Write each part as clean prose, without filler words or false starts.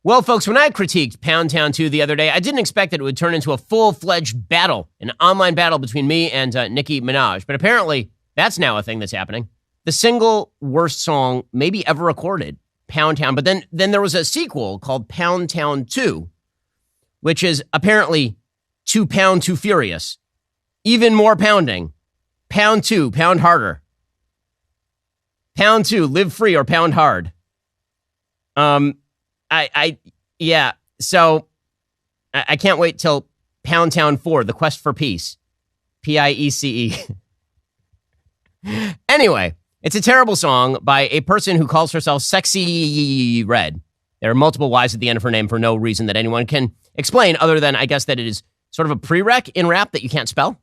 Well, folks, when I critiqued Pound Town 2 the other day, I didn't expect that it would turn into a full-fledged battle, an online battle between me and Nicki Minaj. But apparently, that's now a thing that's happening. The single worst song maybe ever recorded, Pound Town. But then there was a sequel called Pound Town 2, which is apparently 2 Pound Too Furious. Even more pounding. Pound 2, pound harder. Pound 2, live free or pound hard. So I can't wait till Pound Town 4, The Quest for Peace. Piece. Anyway, it's a terrible song by a person who calls herself Sexy Red. There are multiple Y's at the end of her name for no reason that anyone can explain other than, I guess, that it is sort of a prereq in rap that you can't spell.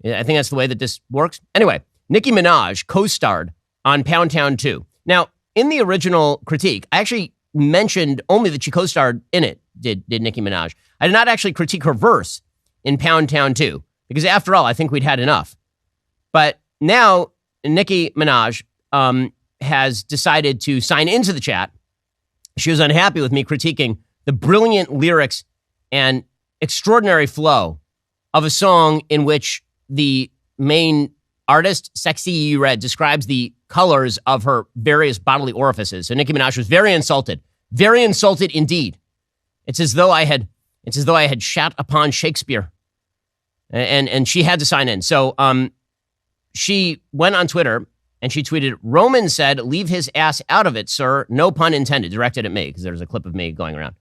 I think that's the way that this works. Anyway, Nicki Minaj co-starred on Pound Town 2. Now, in the original critique, I actually mentioned only that she co-starred in it, did Nicki Minaj. I did not actually critique her verse in Pound Town 2, because after all, I think we'd had enough. But now, Nicki Minaj has decided to sign into the chat. She was unhappy with me critiquing the brilliant lyrics and extraordinary flow of a song in which the main artist, Sexy Red, describes the colors of her various bodily orifices. So Nicki Minaj was very insulted indeed. It's as though I had shat upon Shakespeare, and she had to sign in. So she went on Twitter and she tweeted, "Roman said, leave his ass out of it, sir. No pun intended," directed at me because there's a clip of me going around.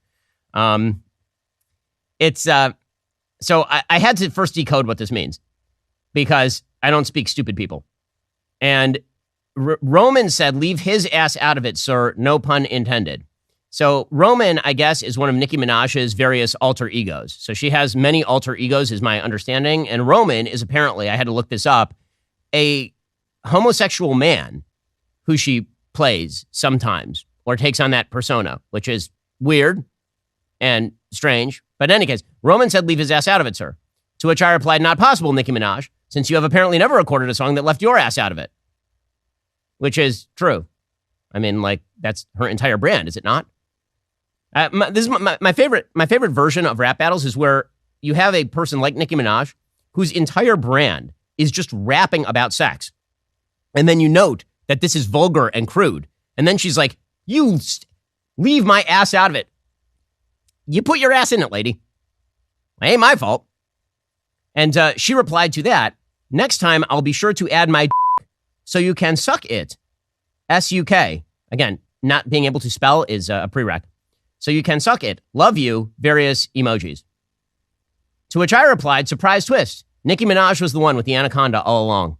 So I had to first decode what this means because I don't speak stupid people. And Roman said, leave his ass out of it, sir. No pun intended. So Roman, I guess, is one of Nicki Minaj's various alter egos. So she has many alter egos, is my understanding. And Roman is apparently, I had to look this up, a homosexual man who she plays sometimes or takes on that persona, which is weird and strange. But in any case, Roman said, leave his ass out of it, sir. To which I replied, not possible, Nicki Minaj, since you have apparently never recorded a song that left your ass out of it. Which is true. I mean, like, that's her entire brand, is it not? This is my favorite version of rap battles is where you have a person like Nicki Minaj whose entire brand is just rapping about sex. And then you note that this is vulgar and crude. And then she's like, leave my ass out of it. You put your ass in it, lady. It ain't my fault. And she replied to that, next time I'll be sure to add my so you can suck it. S-U-K. Again, not being able to spell is a prereq. So you can suck it. Love you. Various emojis. To which I replied, surprise twist. Nicki Minaj was the one with the anaconda all along.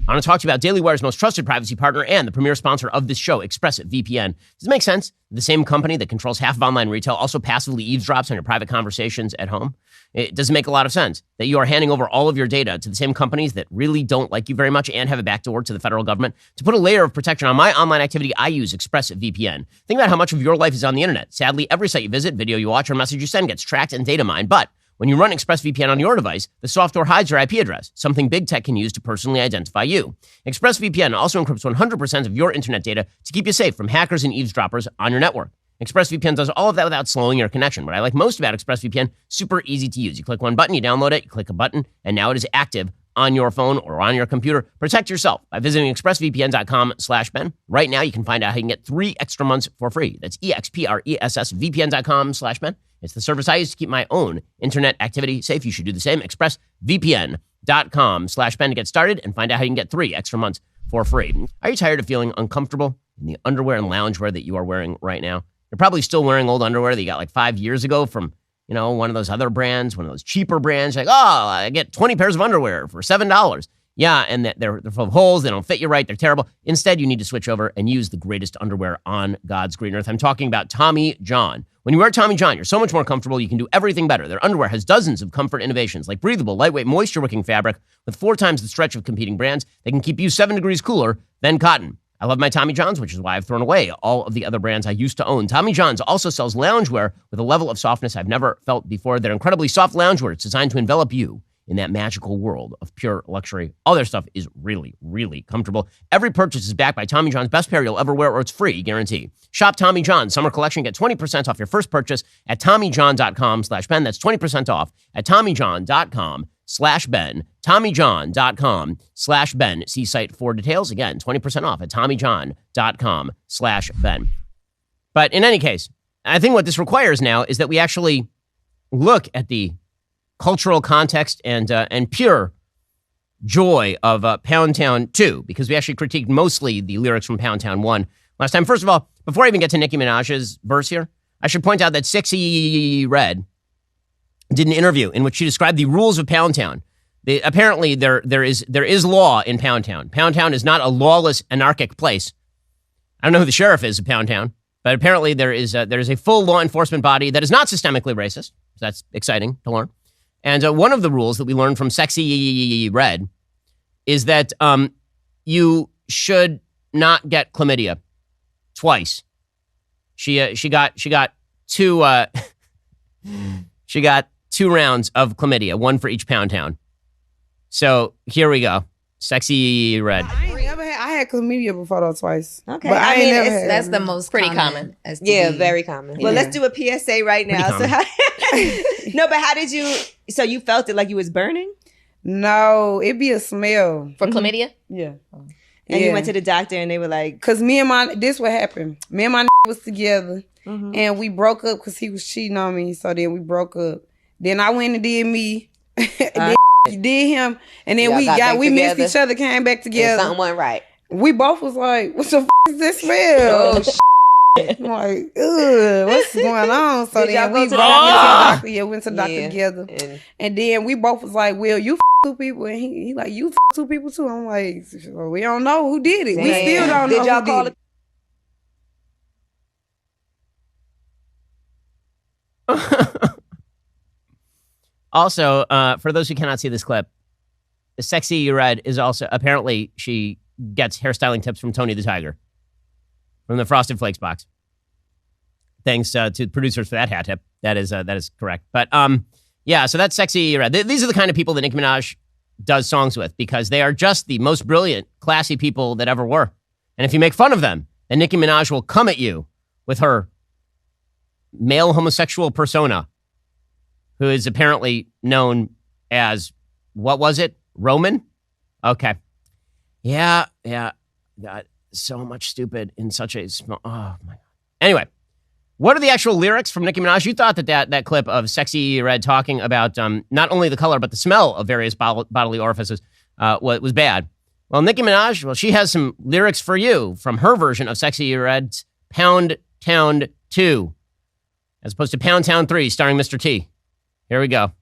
I want to talk to you about Daily Wire's most trusted privacy partner and the premier sponsor of this show, ExpressVPN. Does it make sense? The same company that controls half of online retail also passively eavesdrops on your private conversations at home. It doesn't make a lot of sense that you are handing over all of your data to the same companies that really don't like you very much and have a backdoor to the federal government. To put a layer of protection on my online activity, I use ExpressVPN. Think about how much of your life is on the internet. Sadly, every site you visit, video you watch, or message you send gets tracked and data mined. But when you run ExpressVPN on your device, the software hides your IP address, something big tech can use to personally identify you. ExpressVPN also encrypts 100% of your internet data to keep you safe from hackers and eavesdroppers on your network. ExpressVPN does all of that without slowing your connection. What I like most about ExpressVPN, super easy to use. You click one button, you download it, you click a button, and now it is active on your phone or on your computer. Protect yourself by visiting expressvpn.com/Ben. Right now, you can find out how you can get 3 extra months for free. That's expressvpn.com/Ben. It's the service I use to keep my own internet activity safe. You should do the same. expressvpn.com/Ben to get started and find out how you can get 3 extra months for free. Are you tired of feeling uncomfortable in the underwear and loungewear that you are wearing right now? You're probably still wearing old underwear that you got like 5 years ago from, one of those other brands, one of those cheaper brands. Like, I get 20 pairs of underwear for $7. Yeah, and they're full of holes. They don't fit you right. They're terrible. Instead, you need to switch over and use the greatest underwear on God's green earth. I'm talking about Tommy John. When you wear Tommy John, you're so much more comfortable. You can do everything better. Their underwear has dozens of comfort innovations like breathable, lightweight, moisture-wicking fabric with 4 times the stretch of competing brands. They can keep you 7 degrees cooler than cotton. I love my Tommy Johns, which is why I've thrown away all of the other brands I used to own. Tommy Johns also sells loungewear with a level of softness I've never felt before. Their incredibly soft loungewear is designed to envelop you in that magical world of pure luxury. All their stuff is really, really comfortable. Every purchase is backed by Tommy John's best pair you'll ever wear or it's free guarantee. Shop Tommy John's summer collection. Get 20% off your first purchase at TommyJohn.com/Ben. That's 20% off at TommyJohn.com/Ben. TommyJohn.com/Ben. See site for details. Again, 20% off at TommyJohn.com/Ben. But in any case, I think what this requires now is that we actually look at the cultural context and pure joy of Pound Town 2, because we actually critiqued mostly the lyrics from Pound Town 1 last time. First of all, before I even get to Nicki Minaj's verse here, I should point out that Sexyy Red did an interview in which she described the rules of Pound Town. Apparently, there is law in Pound Town. Pound Town is not a lawless, anarchic place. I don't know who the sheriff is of Pound Town, but apparently there is a full law enforcement body that is not systemically racist. So that's exciting to learn. And one of the rules that we learned from Sexyy Red is that you should not get chlamydia twice. She got two she got 2 rounds of chlamydia, 1 for each Pound Town. So here we go, Sexyy Red. I had chlamydia before though, twice. Okay, but I mean that's the most pretty common. Yeah, very common. Well, let's do a PSA right now. So no, but how did you? So you felt it like you was burning? No, it'd be a smell For chlamydia? Yeah. And you went to the doctor and they were like, cause this what happened. Me and my was together and we broke up cause he was cheating on me. So then we broke up. Then I went and did me. Then he did him, and then we missed each other, came back together. Something went right. We both was like, "What the f is this smell?" I'm like, ugh, what's going on? So then we went to the doctor. Yeah, went to the doctor together, and then we both was like, "Well, you f 2 people," and he like, "You f 2 people too." I'm like, well, we don't know who did it. We still don't know who did it. Also, for those who cannot see this clip, Sexyy Red is also, apparently, she gets hairstyling tips from Tony the Tiger from the Frosted Flakes box. Thanks to the producers for that hat tip. That is correct. But yeah, so that's Sexyy Red. These are the kind of people that Nicki Minaj does songs with because they are just the most brilliant, classy people that ever were. And if you make fun of them, then Nicki Minaj will come at you with her male homosexual persona, who is apparently known as, what was it? Roman? Okay. Yeah. God, so much stupid in such a small, oh my God. Anyway, what are the actual lyrics from Nicki Minaj? You thought that clip of Sexyy Red talking about not only the color, but the smell of various bodily orifices was bad. Well, Nicki Minaj, she has some lyrics for you from her version of Sexyy Red's Pound Town 2, as opposed to Pound Town 3, starring Mr. T. Here we go.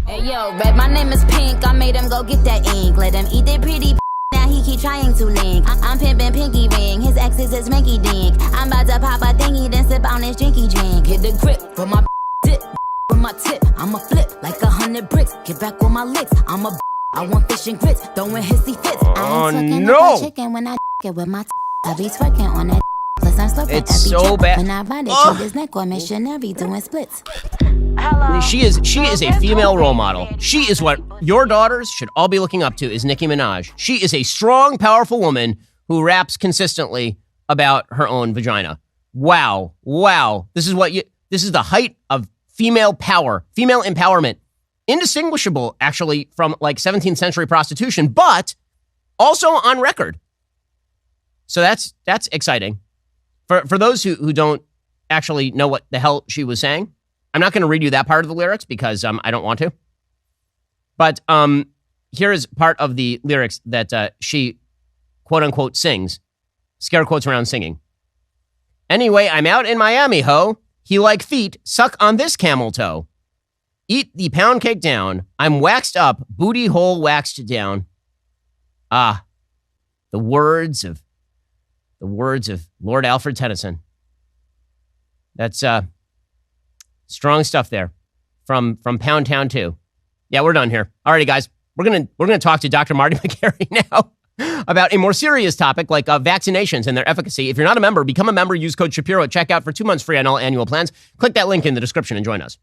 Hey, yo, Red, my name is Pink. I made him go get that ink. Let him eat that pretty now he keep trying to link. I'm pimping pinky ring. His ex is his minky dink. I'm about to pop a thingy, then sip on this drinky drink. Hit the grip for my dip with my tip. I'ma flip like 100 bricks. Get back with my licks. I want fish and grits. Throwing hissy fits. Oh, I ain't no. Chicken when I get with my I be twerking on that. Plus I'm slurping it's every so bad. When I ride it, check his neck or missionary doing splits. She is a female role model. She is what your daughters should all be looking up to, is Nicki Minaj. She is a strong, powerful woman who raps consistently about her own vagina. Wow. This is the height of female power, female empowerment. Indistinguishable, actually, from like 17th century prostitution, but also on record. So that's exciting. For those who don't actually know what the hell she was saying, I'm not going to read you that part of the lyrics because I don't want to. But here is part of the lyrics that she, quote unquote, sings. Scare quotes around singing. Anyway, I'm out in Miami, ho. He like feet, suck on this camel toe. Eat the pound cake down. I'm waxed up, booty hole waxed down. Ah, the words of Lord Alfred Tennyson. That's strong stuff there from Pound Town 2. Yeah, we're done here. Alrighty, guys. We're gonna talk to Dr. Marty McCary now about a more serious topic like vaccinations and their efficacy. If you're not a member, become a member. Use code Shapiro at checkout for 2 months free on all annual plans. Click that link in the description and join us.